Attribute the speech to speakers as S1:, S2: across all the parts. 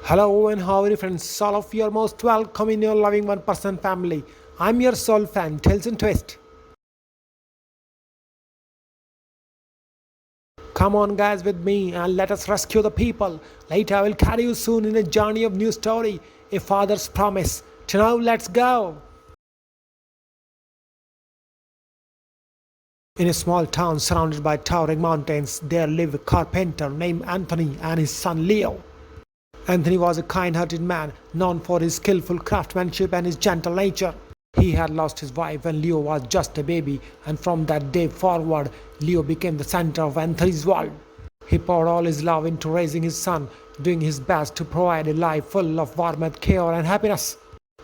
S1: Hello and how are you friends? All of you are most welcome in your loving one person family. I'm your soul fan, Tales and Twist. Come on guys with me and let us rescue the people. Later I will carry you soon in a journey of new story, a father's promise. So now let's go. In a small town surrounded by towering mountains, there lived a carpenter named Anthony and his son Leo. Anthony was a kind-hearted man, known for his skillful craftsmanship and his gentle nature. He had lost his wife when Leo was just a baby, and from that day forward, Leo became the center of Anthony's world. He poured all his love into raising his son, doing his best to provide a life full of warmth, care, and happiness.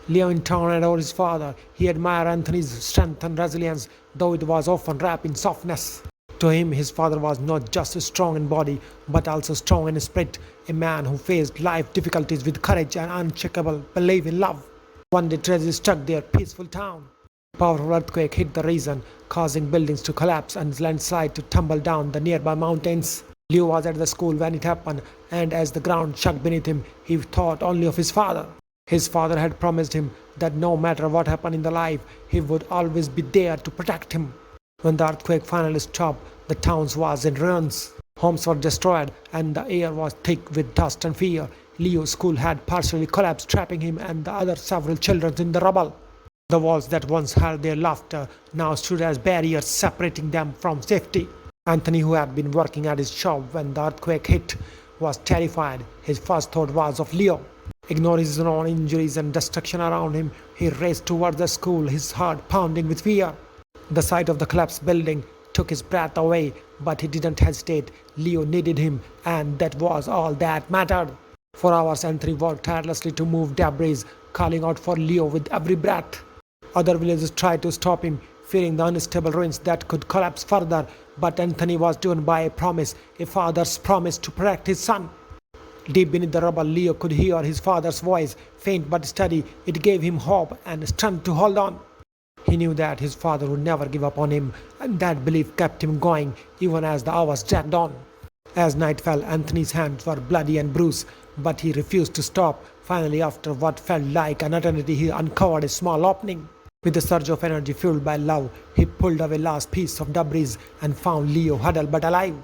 S1: Leo in turn adored his father. He admired Anthony's strength and resilience, though it was often wrapped in softness. To him, his father was not just strong in body, but also strong in spirit, a man who faced life difficulties with courage and unshakable belief in love. One day, tragedy struck their peaceful town. A powerful earthquake hit the region, causing buildings to collapse and landslide to tumble down the nearby mountains. Leo was at the school when it happened, and as the ground shook beneath him, he thought only of his father. His father had promised him that no matter what happened in the life, he would always be there to protect him. When the earthquake finally stopped, the town was in ruins. Homes were destroyed and the air was thick with dust and fear. Leo's school had partially collapsed, trapping him and the other several children in the rubble. The walls that once held their laughter now stood as barriers separating them from safety. Anthony, who had been working at his shop when the earthquake hit, was terrified. His first thought was of Leo. Ignoring his own injuries and destruction around him, he raced towards the school, his heart pounding with fear. The sight of the collapsed building took his breath away, but he didn't hesitate. Leo needed him, and that was all that mattered. For hours, Anthony worked tirelessly to move debris, calling out for Leo with every breath. Other villagers tried to stop him, fearing the unstable ruins that could collapse further, but Anthony was driven by a promise, a father's promise to protect his son. Deep beneath the rubble, Leo could hear his father's voice, faint but steady. It gave him hope and strength to hold on. He knew that his father would never give up on him, and that belief kept him going even as the hours dragged on. As night fell, Anthony's hands were bloody and bruised, but he refused to stop. Finally, after what felt like an eternity, he uncovered a small opening. With a surge of energy fueled by love, he pulled away last piece of debris and found Leo huddled but alive.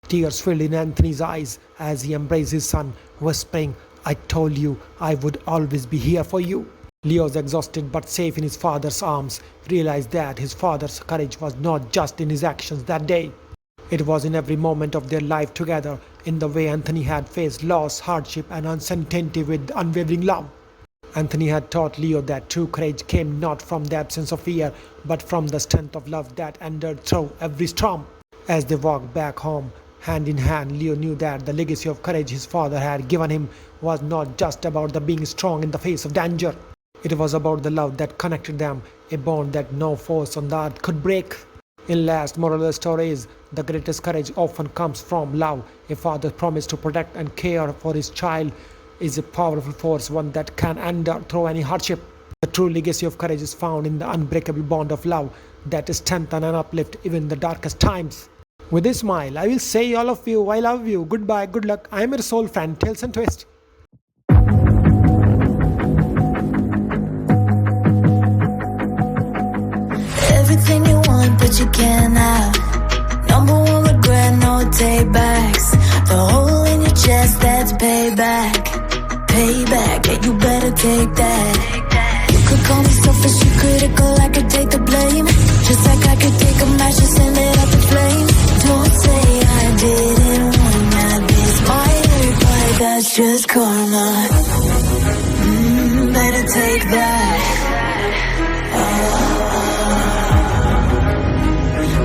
S1: Tears filled in Anthony's eyes as he embraced his son, whispering, "I told you I would always be here for you." Leo's exhausted but safe in his father's arms, realized that his father's courage was not just in his actions that day. It was in every moment of their life together, in the way Anthony had faced loss, hardship, and uncertainty with unwavering love. Anthony had taught Leo that true courage came not from the absence of fear, but from the strength of love that endured through every storm. As they walked back home, hand in hand, Leo knew that the legacy of courage his father had given him was not just about the being strong in the face of danger. It was about the love that connected them, a bond that no force on the earth could break. In last moral of the story is, the greatest courage often comes from love. A father's promise to protect and care for his child is a powerful force, one that can endure through any hardship. The true legacy of courage is found in the unbreakable bond of love that strengthens and uplifts even in the darkest times. With a smile, I will say all of you, I love you, goodbye, good luck. I am your soul friend, Tales and Twist.
S2: Everything you want, but you can't have. Number one regret, no takebacks. The hole in your chest, that's payback. Payback, yeah, you better take that. You could call me selfish, you critical, I could take the blame. Just like I could take a match and send it up in flames. Don't say I didn't want that. This might hurt, but that's just karma. Better take that.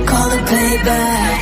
S2: Call it payback.